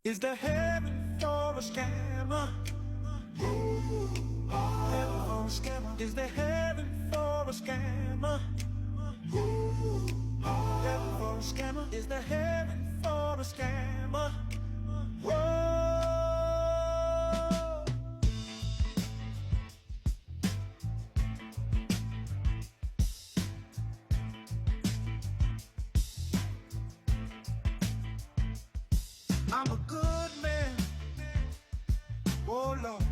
Is there heaven for a scammer? Heaven for a scammer. Is there heaven for a scammer? Heaven for a scammer. Is there heaven for a scammer? Whoa. I'm a good man. Oh Lord,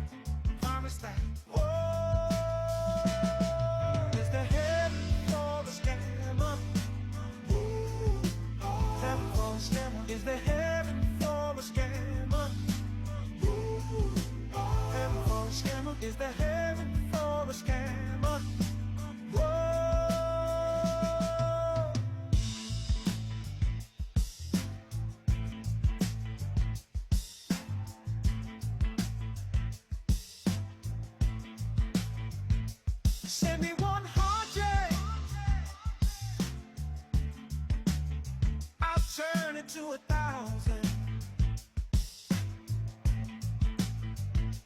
promise that. Whoa. Is there heaven for the scammer? Heaven for the scammer. Is there heaven for the scammer? Heaven for the scammer. Is there heaven for the scammer? Whoa. Send me 100. I'll turn it to 1,000.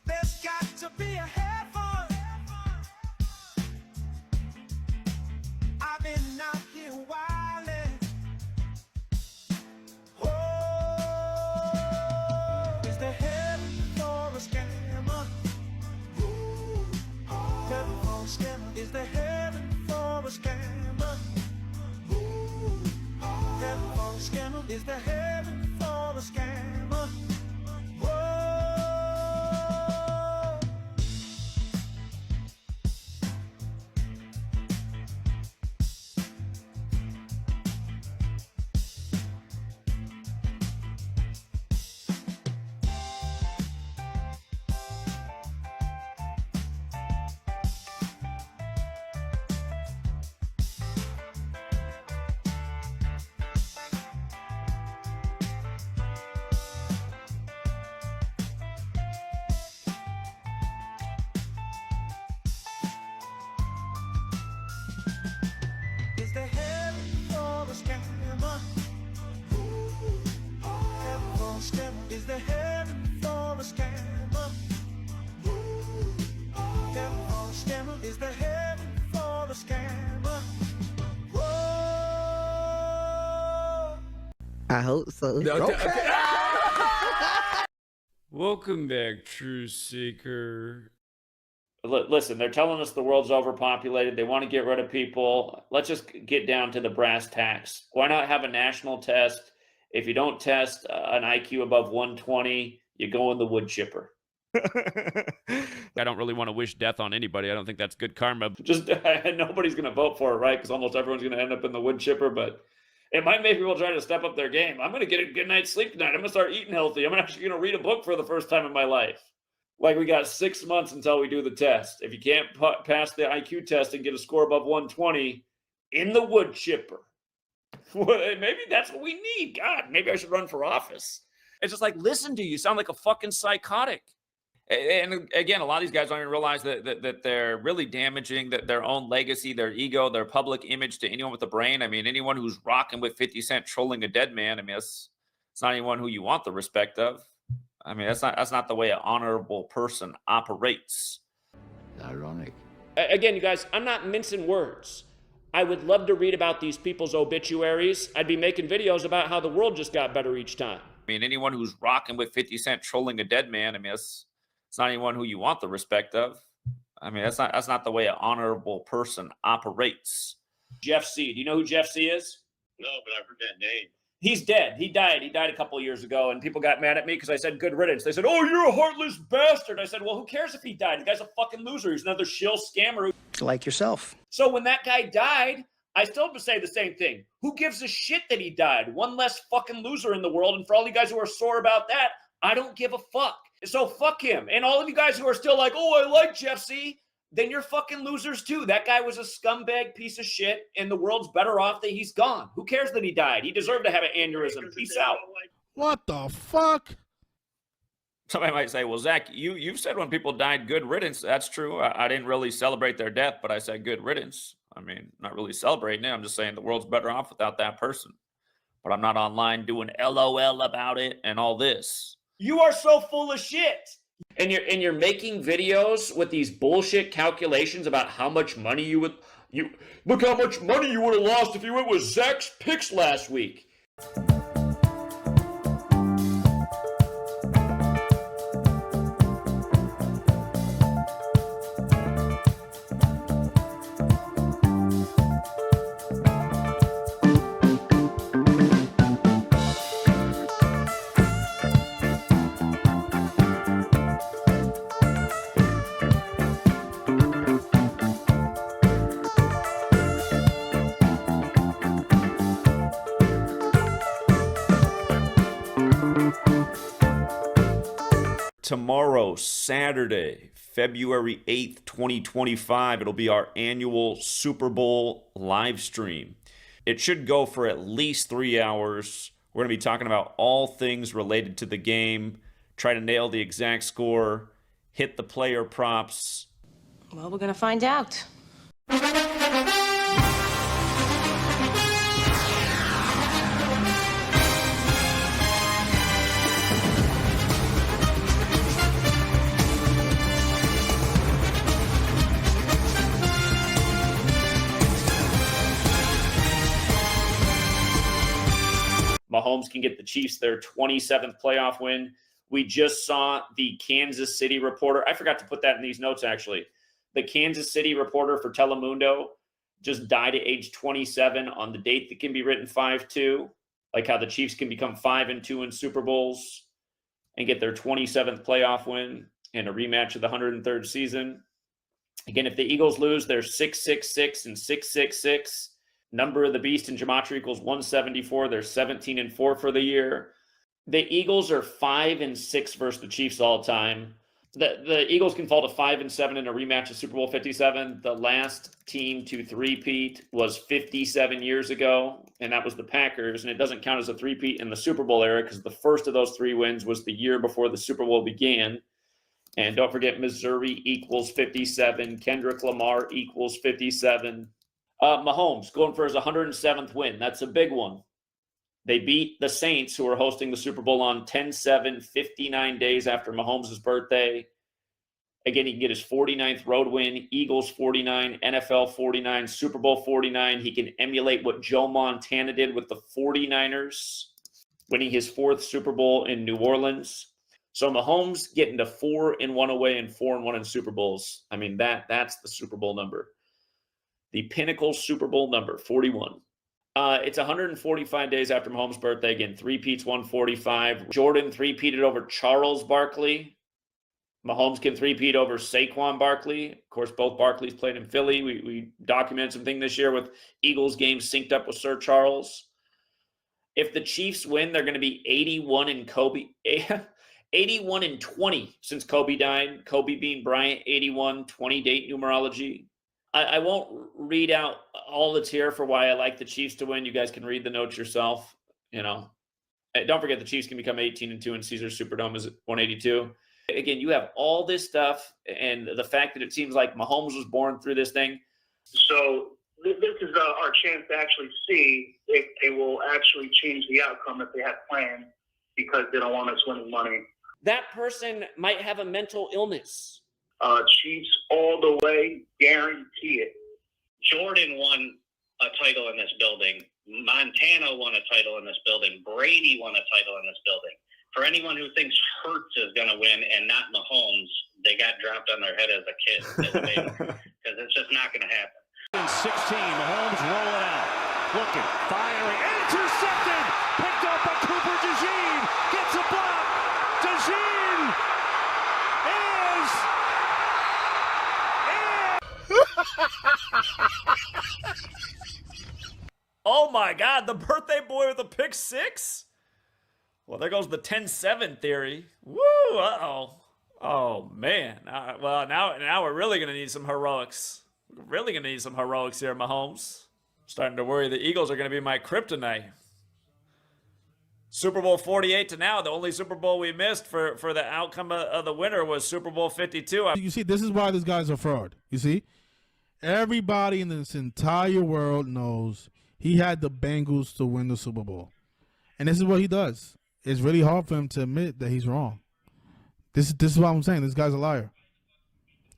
There's got to be a heaven. I've been out here wildin'. Whoa. Is there heaven for a scammer? Heaven for a scammer. Is there heaven for a scammer? Heaven for a scammer. Is there heaven for a scammer? Whoa. Is there heaven for a scammer? Heaven for a scammer. Is there heaven for a scammer? Heaven for a scammer. Is there heaven for a scammer? Whoa. I hope so. Okay. Welcome back, Truth Seeker. Listen, they're telling us the world's overpopulated. They want to get rid of people. Let's just get down to the brass tacks. Why not have a national test? If you don't test an IQ above 120, you go in the wood chipper. I don't really want to wish death on anybody. I don't think that's good karma. Just nobody's going to vote for it, right? Because almost everyone's going to end up in the wood chipper. But it might make people try to step up their game. I'm going to get a good night's sleep tonight. I'm going to start eating healthy. I'm actually going to read a book for the first time in my life. Like, we got 6 months until we do the test. If you can't pass the IQ test and get a score above 120, in the wood chipper. Well, maybe that's what we need. God, maybe I should run for office. It's just like, listen to you. You sound like a fucking psychotic. And again, a lot of these guys don't even realize that they're really damaging their own legacy, their ego, their public image to anyone with a brain. I mean, anyone who's rocking with 50 Cent trolling a dead man, I mean, it's not anyone who you want the respect of. I mean, that's not the way an honorable person operates. Ironic. Again, you guys, I'm not mincing words. I would love to read about these people's obituaries. I'd be making videos about how the world just got better each time. I mean, anyone who's rocking with 50 Cent trolling a dead man, I mean, it's not anyone who you want the respect of. I mean, that's not the way an honorable person operates. Jeff C. Do you know who Jeff C. is? No, but I've heard that name. He's dead. He died. He died a couple of years ago, and people got mad at me because I said good riddance. They said, oh, you're a heartless bastard. I said, well, who cares if he died? The guy's a fucking loser. He's another shill scammer. Like yourself. So when that guy died, I still say the same thing. Who gives a shit that he died? One less fucking loser in the world. And for all you guys who are sore about that, I don't give a fuck. So fuck him. And all of you guys who are still like, oh, I like Jeff C., then you're fucking losers too. That guy was a scumbag piece of shit, and the world's better off that he's gone. Who cares that he died? He deserved to have an aneurysm. Peace out. What the fuck? Somebody might say, well, Zach, you've said when people died, good riddance. That's true. I didn't really celebrate their death, but I said good riddance. I mean, not really celebrating it. I'm just saying the world's better off without that person. But I'm not online doing LOL about it and all this. You are so full of shit. And you're making videos with these bullshit calculations about how much money you look how much money you would have lost if you went with Zach's picks last week. Tomorrow, Saturday, February 8th, 2025, it'll be our annual Super Bowl live stream. It should go for at least 3 hours. We're going to be talking about all things related to the game, try to nail the exact score, hit the player props. Well, we're going to find out. Mahomes can get the Chiefs their 27th playoff win. We just saw the Kansas City reporter. I forgot to put that in these notes, actually. The Kansas City reporter for Telemundo just died at age 27 on the date that can be written 5-2, like how the Chiefs can become 5-2 in Super Bowls and get their 27th playoff win and a rematch of the 103rd season. Again, if the Eagles lose, they're 6-6-6 and 6-6-6. Number of the beast in gematria equals 174. They're 17-4 for the year. The Eagles are 5-6 versus the Chiefs all time. The Eagles can fall to 5-7 in a rematch of Super Bowl 57. The last team to three-peat was 57 years ago, and that was the Packers. And it doesn't count as a three-peat in the Super Bowl era because the first of those 3 wins was the year before the Super Bowl began. And don't forget, Missouri equals 57. Kendrick Lamar equals 57. Mahomes going for his 107th win. That's a big one. They beat the Saints, who are hosting the Super Bowl on 10-7, 59 days after Mahomes' birthday. Again, he can get his 49th road win, Eagles 49, NFL 49, Super Bowl 49. He can emulate what Joe Montana did with the 49ers, winning his 4th Super Bowl in New Orleans. So Mahomes getting to 4-1 away and 4-1 in Super Bowls. I mean, that's the Super Bowl number. The pinnacle Super Bowl number, 41. It's 145 days after Mahomes' birthday. Again, three-peats, 145. Jordan three-peated over Charles Barkley. Mahomes can three-peat over Saquon Barkley. Of course, both Barkleys played in Philly. We documented something this year with Eagles games synced up with Sir Charles. If the Chiefs win, they're going to be 81-20 since Kobe died. Kobe being Bryant, 81-20 date numerology. I won't read out all that's here for why I like the Chiefs to win. You guys can read the notes yourself. You know, don't forget the Chiefs can become 18-2 in Caesars Superdome is at 182. Again, you have all this stuff, and the fact that it seems like Mahomes was born through this thing. So this is our chance to actually see if they will actually change the outcome that they have planned because they don't want us winning money. That person might have a mental illness. Chiefs all the way, guarantee it. Jordan won a title in this building. Montana won a title in this building. Brady won a title in this building. For anyone who thinks Hurts is going to win and not Mahomes, they got dropped on their head as a kid. Because it's just not going to happen. 16, Mahomes rolling out, looking, firing, intercepted, picked up by Cooper DeJean, gets a block, DeJean is Oh my God, the birthday boy with a pick 6? Well, there goes the 10-7 theory. Woo, uh-oh. Oh, man. Well, now we're really going to need some heroics. We're really going to need some heroics here, Mahomes. Starting to worry the Eagles are going to be my kryptonite. Super Bowl 48 to now, the only Super Bowl we missed for the outcome of the winner was Super Bowl 52. You see, this is why this guy's a fraud. You see? Everybody in this entire world knows he had the Bengals to win the Super Bowl. And this is what he does. it's really hard for him to admit that he's wrong. This is what I'm saying. This guy's a liar.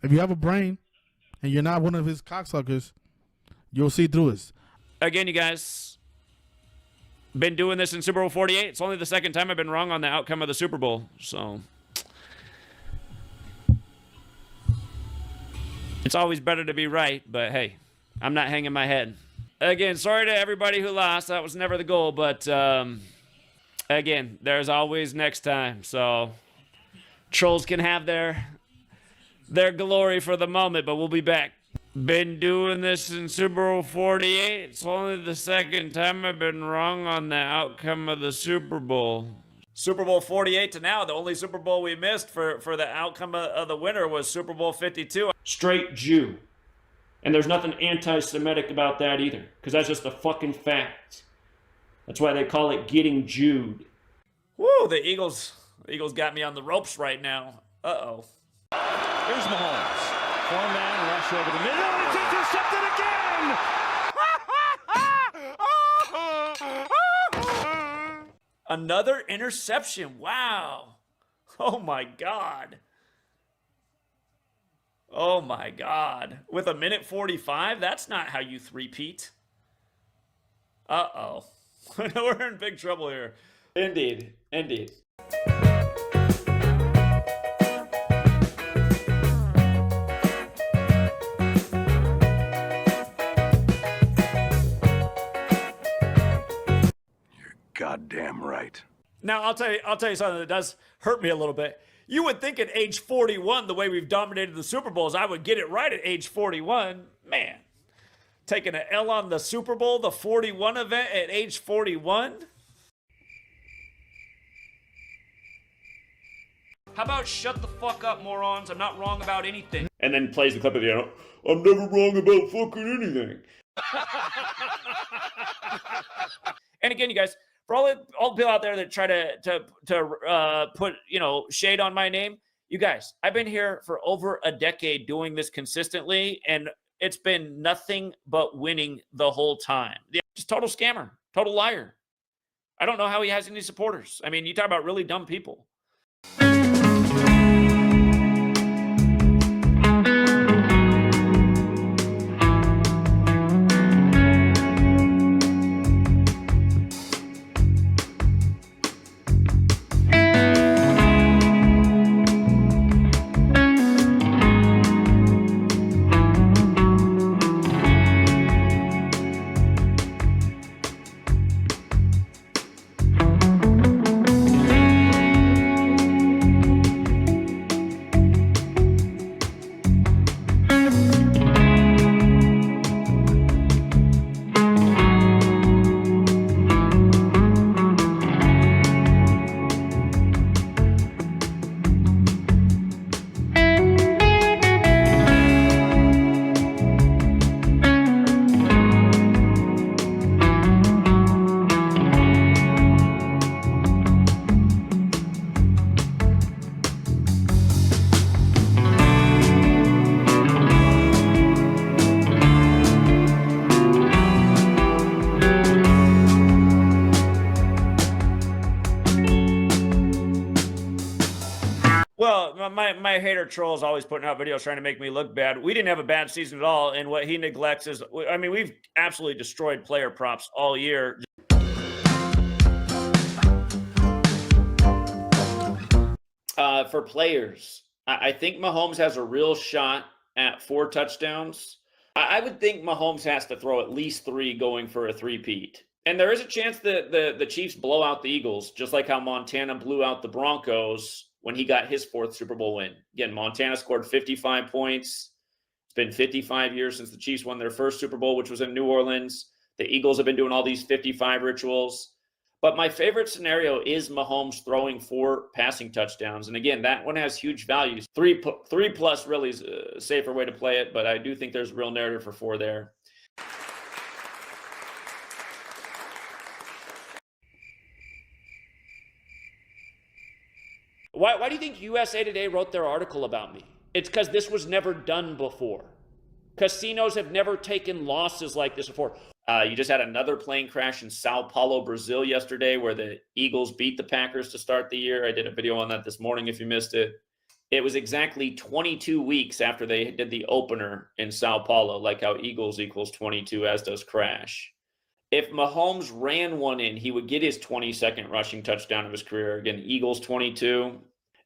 If you have a brain and you're not one of his cocksuckers, you'll see through it. Again, you guys, been doing this in Super Bowl 48. It's only the second time I've been wrong on the outcome of the Super Bowl. So it's always better to be right, but hey, I'm not hanging my head. Again, sorry to everybody who lost. That was never the goal, but again, there's always next time. So trolls can have their glory for the moment, but we'll be back. Been doing this in Super Bowl 48. It's only the second time I've been wrong on the outcome of the Super Bowl. Super Bowl 48 to now, the only Super Bowl we missed for the outcome of the winner was Super Bowl 52. Straight Jew. And there's nothing anti-Semitic about that either, because that's just a fucking fact. That's why they call it getting Jewed. Woo, the Eagles got me on the ropes right now. Uh-oh. Here's Mahomes. Four-man rush over the middle. It's intercepted again! Another interception. Wow. Oh, my God. Oh, my God. With a minute 45? That's not how you three-peat. Uh-oh. We're in big trouble here. Indeed. Indeed. Goddamn right. Now, I'll tell you something that does hurt me a little bit. You would think at age 41, the way we've dominated the Super Bowls, I would get it right at age 41. Man, taking an L on the Super Bowl, the 41 event at age 41? How about shut the fuck up, morons? I'm not wrong about anything. And then plays the clip of the end. I'm never wrong about fucking anything. And again, you guys, for all the people out there that try to put, shade on my name, you guys, I've been here for over a decade doing this consistently, and it's been nothing but winning the whole time. Just total scammer, total liar. I don't know how he has any supporters. I mean, you talk about really dumb people. My hater troll is always putting out videos trying to make me look bad. We didn't have a bad season at all, and what he neglects is, I mean, we've absolutely destroyed player props all year. For players, I think Mahomes has a real shot at 4 touchdowns. I would think Mahomes has to throw at least 3 going for a three-peat. And there is a chance that the Chiefs blow out the Eagles, just like how Montana blew out the Broncos when he got his 4th Super Bowl win. Again, Montana scored 55 points. It's been 55 years since the Chiefs won their first Super Bowl, which was in New Orleans. The Eagles have been doing all these 55 rituals. But my favorite scenario is Mahomes throwing 4 passing touchdowns. And again, that one has huge values. 3 plus really is a safer way to play it, but I do think there's a real narrative for 4 there. Why do you think USA Today wrote their article about me? It's because this was never done before. Casinos have never taken losses like this before. You just had another plane crash in Sao Paulo, Brazil yesterday, where the Eagles beat the Packers to start the year. I did a video on that this morning if you missed it. It was exactly 22 weeks after they did the opener in Sao Paulo, like how Eagles equals 22, as does crash. If Mahomes ran one in, he would get his 22nd rushing touchdown of his career. Again, Eagles 22.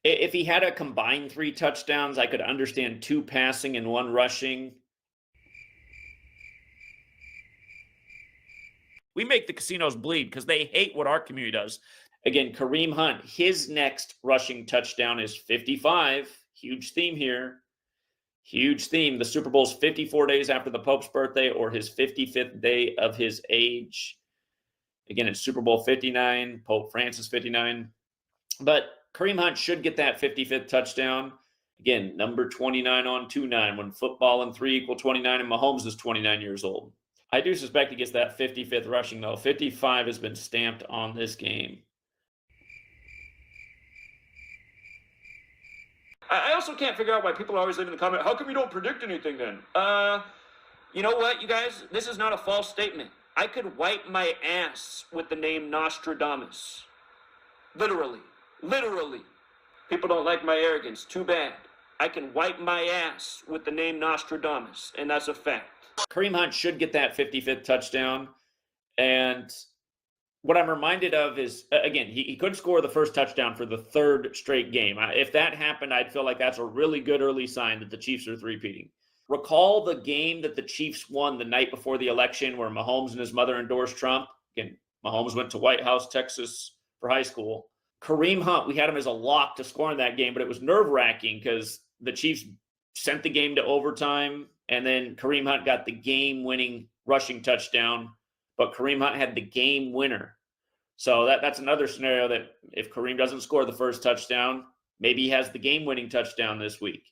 If he had a combined 3 touchdowns, I could understand 2 passing and 1 rushing. We make the casinos bleed because they hate what our community does. Again, Kareem Hunt, his next rushing touchdown is 55. Huge theme here. Huge theme. The Super Bowl's 54 days after the Pope's birthday or his 55th day of his age. Again, it's Super Bowl 59, Pope Francis 59. But Kareem Hunt should get that 55th touchdown. Again, number 29 on 2-9 when football and 3 equal 29 and Mahomes is 29 years old. I do suspect he gets that 55th rushing, though. 55 has been stamped on this game. I also can't figure out why people are always leaving the comment, how come you don't predict anything then? You know what, you guys? This is not a false statement. I could wipe my ass with the name Nostradamus. Literally. Literally. People don't like my arrogance. Too bad. I can wipe my ass with the name Nostradamus, and that's a fact. Kareem Hunt should get that 55th touchdown. And what I'm reminded of is, again, he could score the first touchdown for the 3rd straight game. If that happened, I'd feel like that's a really good early sign that the Chiefs are three-peating. Recall the game that the Chiefs won the night before the election where Mahomes and his mother endorsed Trump. Again, Mahomes went to White House, Texas for high school. Kareem Hunt, we had him as a lock to score in that game, but it was nerve-wracking because the Chiefs sent the game to overtime, and then Kareem Hunt got the game-winning rushing touchdown, but Kareem Hunt had the game winner. So that's another scenario that if Kareem doesn't score the first touchdown, maybe he has the game-winning touchdown this week.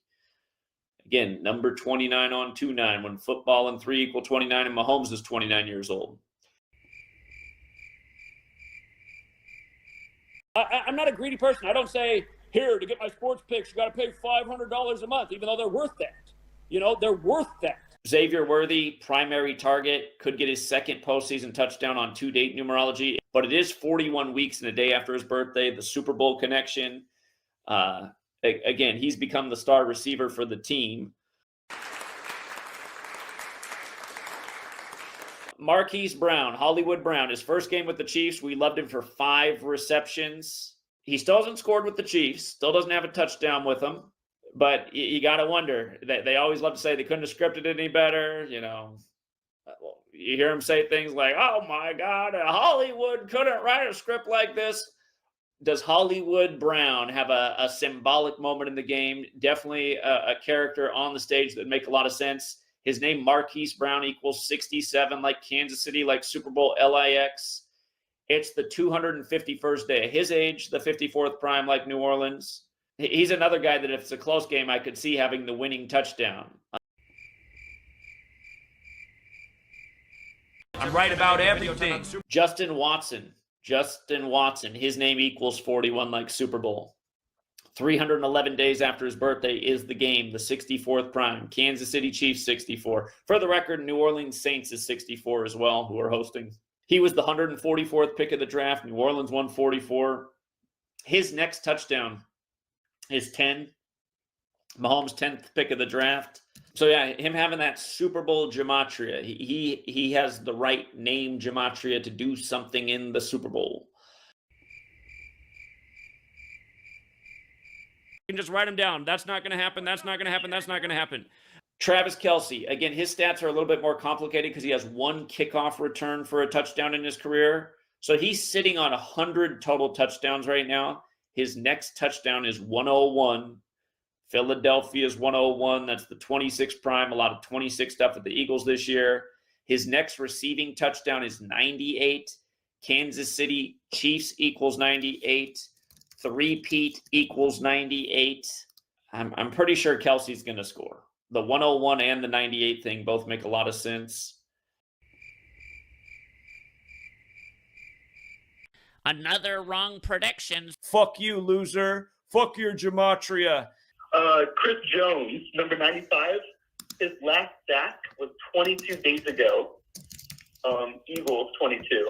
Again, number 29 on 2-9 when football and 3 equal 29 and Mahomes is 29 years old. I'm not a greedy person. I don't say, here, to get my sports picks, you got to pay $500 a month, even though they're worth that. You know, they're worth that. Xavier Worthy, primary target, could get his 2nd postseason touchdown on 2-date numerology, but it is 41 weeks and a day after his birthday, the Super Bowl connection. Again, he's become the star receiver for the team. Marquise Brown, Hollywood Brown, his first game with the Chiefs, we loved him for 5 receptions. He still hasn't scored with the Chiefs, still doesn't have a touchdown with them. But you got to wonder that they always love to say they couldn't have scripted any better. You know, you hear them say things like, oh, my God, Hollywood couldn't write a script like this. Does Hollywood Brown have a symbolic moment in the game? Definitely a character on the stage that would make a lot of sense. His name, Marquise Brown, equals 67, like Kansas City, like Super Bowl LIX. It's the 251st day of his age, the 54th prime, like New Orleans. He's another guy that if it's a close game, I could see having the winning touchdown. I'm right about everything. Justin Watson, his name equals 41 like Super Bowl. 311 days after his birthday is the game, the 64th prime. Kansas City Chiefs 64. For the record, New Orleans Saints is 64 as well, who are hosting. He was the 144th pick of the draft. New Orleans 144. His next touchdown is 10. Mahomes' 10th pick of the draft. So yeah, him having that Super Bowl gematria, he has the right name gematria to do something in the Super Bowl. You can just write them down. That's not going to happen. That's not going to happen. That's not going to happen. Travis Kelce, again, his stats are a little bit more complicated because he has 1 kickoff return for a touchdown in his career. So he's sitting on 100 total touchdowns right now. His next touchdown is 101. Philadelphia's 101. That's the 26 prime. A lot of 26 stuff with the Eagles this year. His next receiving touchdown is 98. Kansas City Chiefs equals 98. 3-peat equals 98. I'm pretty sure Kelce's going to score. The 101 and the 98 thing both make a lot of sense. Another wrong prediction. Fuck you, loser. Fuck your gematria. Chris Jones, number 95, his last sack was 22 days ago. Eagles 22.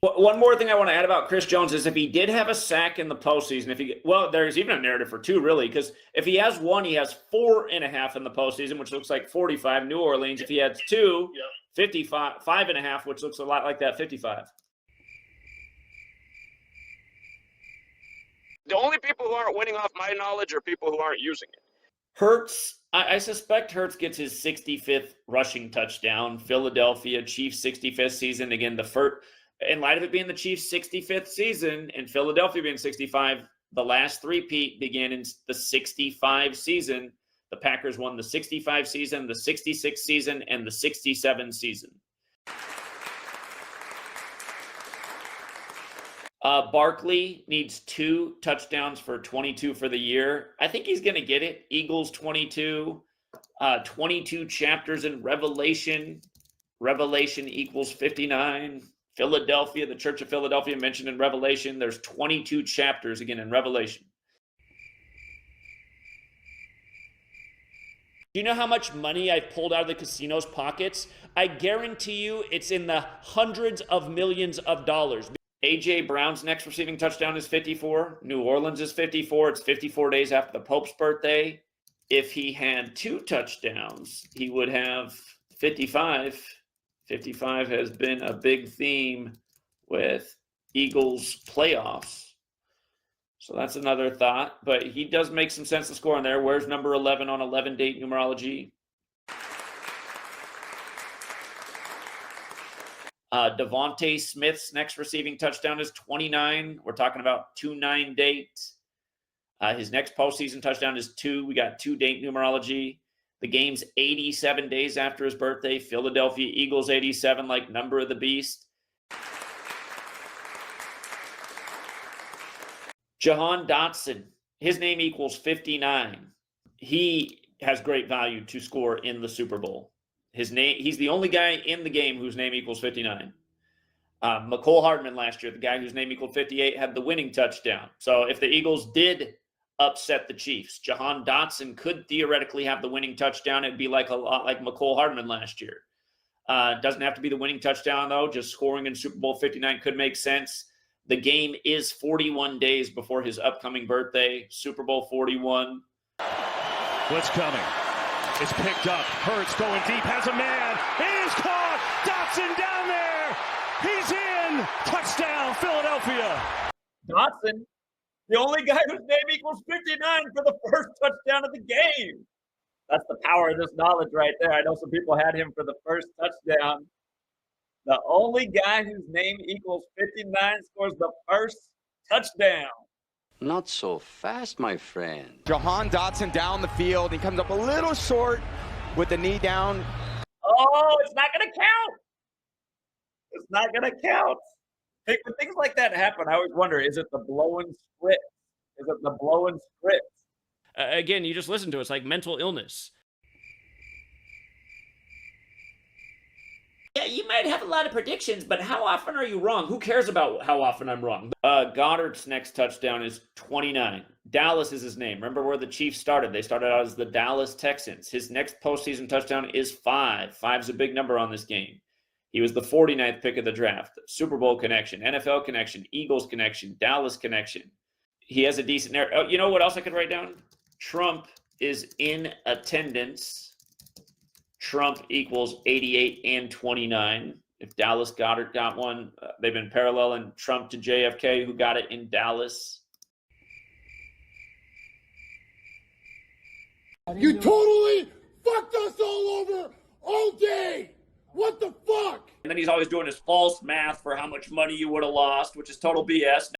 One more thing I want to add about Chris Jones is if he did have a sack in the postseason, there's even a narrative for 2, really, because if he has 1, he has 4.5 in the postseason, which looks like 45. New Orleans. If he has 2, 55, 5.5, which looks a lot like that 55. The only people who aren't winning off my knowledge are people who aren't using it. Hurts, I suspect Hurts gets his 65th rushing touchdown. Philadelphia, Chiefs 65th season. Again, in light of it being the Chiefs' 65th season and Philadelphia being 65, the last three-peat began in the 65 season. The Packers won the 65 season, the 66 season, and the 67 season. Barkley needs 2 touchdowns for 22 for the year. I think he's going to get it. Eagles 22, 22 chapters in Revelation. Revelation equals 59. Philadelphia, the Church of Philadelphia mentioned in Revelation. There's 22 chapters again in Revelation. Do you know how much money I've pulled out of the casino's pockets? I guarantee you it's in the hundreds of millions of dollars. A.J. Brown's next receiving touchdown is 54. New Orleans is 54. It's 54 days after the Pope's birthday. If he had 2 touchdowns, he would have 55. 55 has been a big theme with Eagles playoffs. So that's another thought. But he does make some sense to score in there. Where's number 11 on 11-date numerology? Devontae Smith's next receiving touchdown is 29. We're talking about 2-9 date. His next postseason touchdown is 2. We got 2-date numerology. The game's 87 days after his birthday. Philadelphia Eagles 87, like number of the beast. Jahan Dotson, his name equals 59. He has great value to score in the Super Bowl. He's the only guy in the game whose name equals 59. McCole Hardman last year, the guy whose name equaled 58, had the winning touchdown. So if the Eagles did upset the Chiefs, Jahan Dotson could theoretically have the winning touchdown. It'd be like a lot like McCole Hardman last year. Doesn't have to be the winning touchdown, though. Just scoring in Super Bowl 59 could make sense. The game is 41 days before his upcoming birthday, Super Bowl 41. What's coming? It's picked up. Hurts going deep. Has a man. He is caught. Dotson down there. He's in. Touchdown, Philadelphia. Dotson, the only guy whose name equals 59 for the first touchdown of the game. That's the power of this knowledge right there. I know some people had him for the first touchdown. The only guy whose name equals 59 scores the first touchdown. Not so fast, my friend. Jahan Dotson down the field. He comes up a little short with the knee down. Oh, it's not going to count. It's not going to count. When things like that happen, I always wonder, is it the blowing script? Is it the blowing script? Again, you just listen to it. It's like mental illness. Yeah, you might have a lot of predictions, but how often are you wrong? Who cares about how often I'm wrong? Goddard's next touchdown is 29. Dallas is his name. Remember where the Chiefs started? They started out as the Dallas Texans. His next postseason touchdown is 5. 5's a big number on this game. He was the 49th pick of the draft. Super Bowl connection, NFL connection, Eagles connection, Dallas connection. He has a decent – you know what else I could write down? Trump is in attendance. Trump equals 88 and 29. If Dallas Goddard got one, they've been paralleling Trump to JFK, who got it in Dallas. You totally fucked us all over all day. What the fuck? And then he's always doing his false math for how much money you would have lost, which is total BS.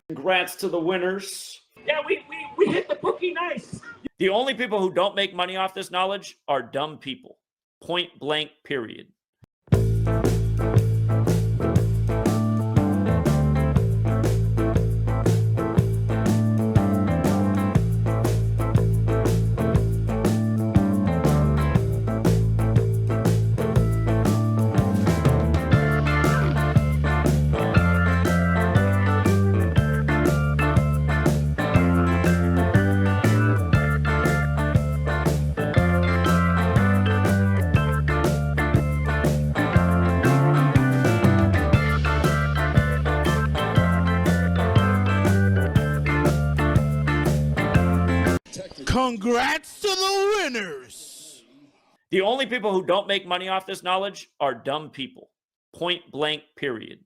Congrats to the winners. Yeah, we hit the bookie nice. The only people who don't make money off this knowledge are dumb people. Point blank, period. Congrats to the winners. The only people who don't make money off this knowledge are dumb people. Point blank, period.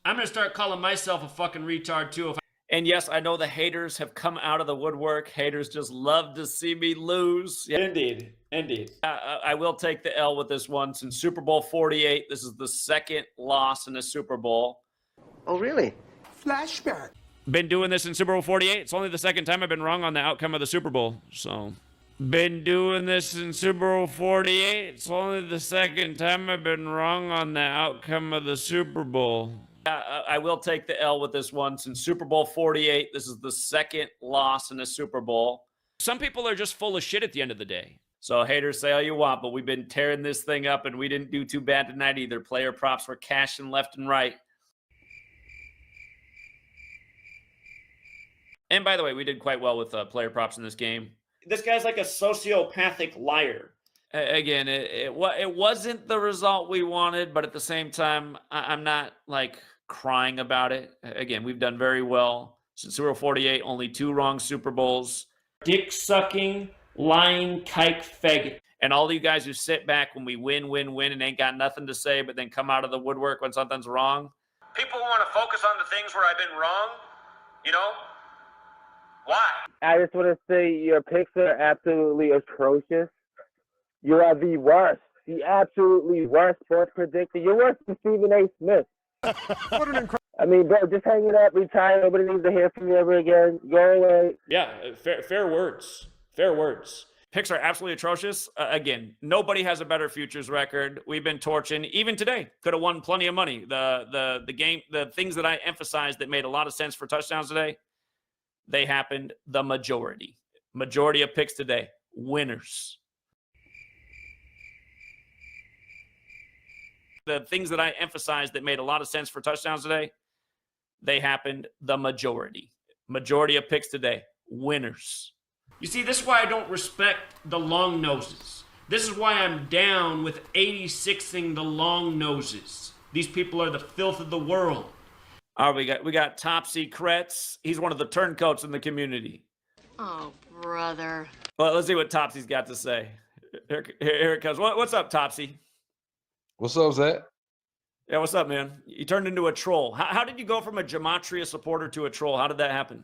I'm going to start calling myself a fucking retard too. And yes, I know the haters have come out of the woodwork. Haters just love to see me lose. Yeah. Indeed. Indeed. I will take the L with this one. Since Super Bowl 48, this is the second loss in the Super Bowl. Oh, really? Flashback. Been doing this in Super Bowl 48. It's only the second time I've been wrong on the outcome of the Super Bowl. So, been doing this in Super Bowl 48. It's only the second time I've been wrong on the outcome of the Super Bowl. I will take the L with this one. Since Super Bowl 48, this is the second loss in the Super Bowl. Some people are just full of shit at the end of the day. So haters say all you want, but we've been tearing this thing up and we didn't do too bad tonight either. Player props were cashing left and right. And by the way, we did quite well with player props in this game. This guy's like a sociopathic liar. Again, it wasn't the result we wanted, but at the same time, I'm not like crying about it. Again, we've done very well. Since Super Bowl 48, only 2 wrong Super Bowls. Dick-sucking, lying, kike faggot. And all you guys who sit back when we win, and ain't got nothing to say, but then come out of the woodwork when something's wrong. People want to focus on the things where I've been wrong, you know? Why? I just want to say your picks are absolutely atrocious. You are the worst, the absolutely worst sports predictor. You're worse than Stephen A. Smith. What an incredible. I mean, bro, just hanging up, retire. Nobody needs to hear from you ever again. Go away. Yeah, fair words. Fair words. Picks are absolutely atrocious. Again, nobody has a better futures record. We've been torching. Even today, could have won plenty of money. The game, the things that I emphasized that made a lot of sense for touchdowns today, they happened. The majority of picks today, winners. The things that I emphasized that made a lot of sense for touchdowns today, they happened. The majority of picks today, winners. You see, this is why I don't respect the long noses. This is why I'm down with 86ing the long noses. These people are the filth of the world. All right, we got Topsy Kretz. He's one of the turncoats in the community. Oh, brother. Well, let's see what Topsy's got to say. Here it comes. What's up, Topsy? What's up, Zach? Yeah, what's up, man? You turned into a troll. How did you go from a gematria supporter to a troll? How did that happen?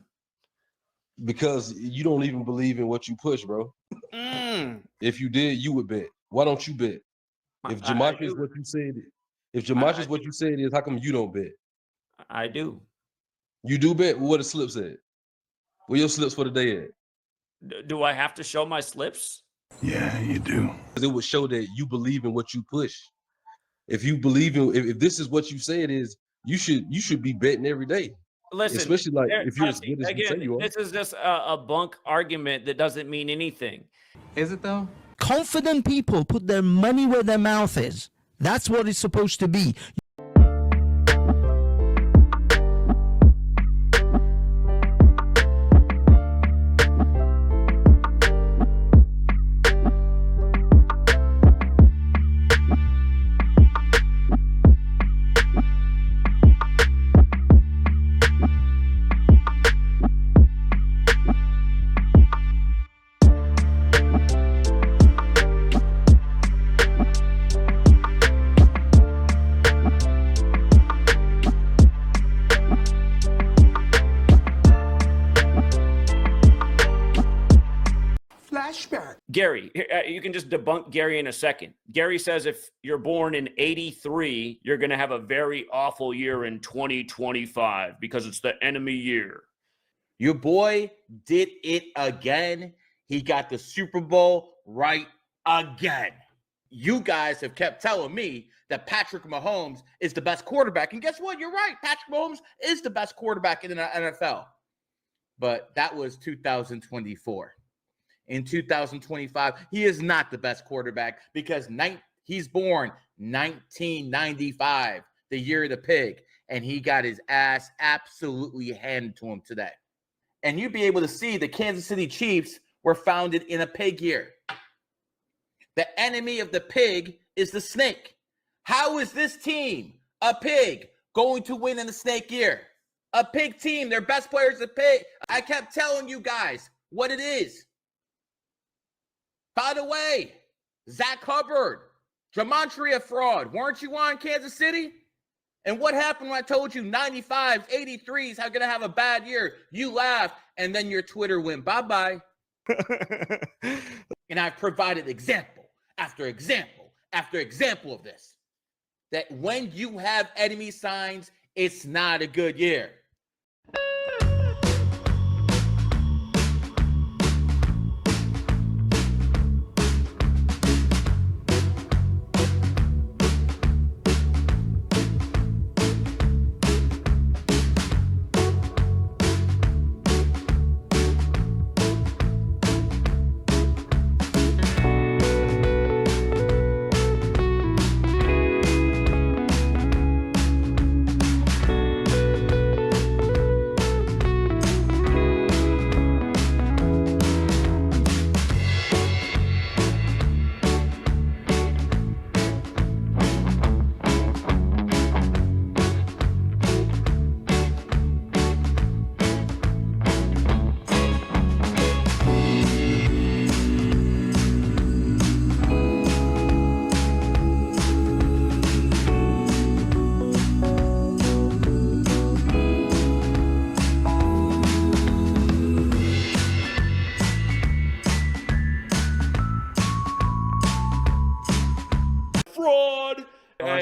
Because you don't even believe in what you push, bro. If you did, you would bet. Why don't you bet? If gematria is what you said, what you said is, how come you don't bet? I do. You do bet? What the slip said? Where your slips for the day at? Do I have to show my slips? Yeah, you do. It would show that you believe in what you push. If you believe in, if this is what you say it is, you should be betting every day. Listen, especially like if you're as good as you say you are. This is just a bunk argument that doesn't mean anything. Is it though? Confident people put their money where their mouth is. That's what it's supposed to be. you can just debunk Gary in a second. Gary says if you're born in 83, you're going to have a very awful year in 2025 because it's the enemy year. Your boy did it again. He got the Super Bowl right again. You guys have kept telling me that Patrick Mahomes is the best quarterback. And guess what? You're right. Patrick Mahomes is the best quarterback in the NFL. But that was 2024. In 2025, he is not the best quarterback because he's born 1995, the year of the pig, and he got his ass absolutely handed to him today. And you'd be able to see the Kansas City Chiefs were founded in a pig year. The enemy of the pig is the snake. How is this team, a pig, going to win in the snake year? A pig team, their best player is a pig. I kept telling you guys what it is. By the way, Zach Hubbard, Gematria fraud. Weren't you on Kansas City? And what happened when I told you 95s, 83s are going to have a bad year? You laughed, and then your Twitter went bye-bye. And I've provided example after example after example of this. That when you have enemy signs, it's not a good year.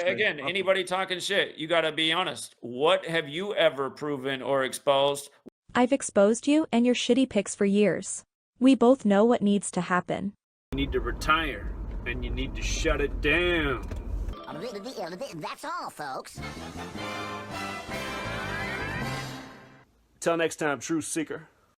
Again, anybody talking shit, you got to be honest. What have you ever proven or exposed? I've exposed you and your shitty pics for years. We both know what needs to happen. You need to retire, and you need to shut it down. That's all, folks. Till next time, Truth Seeker.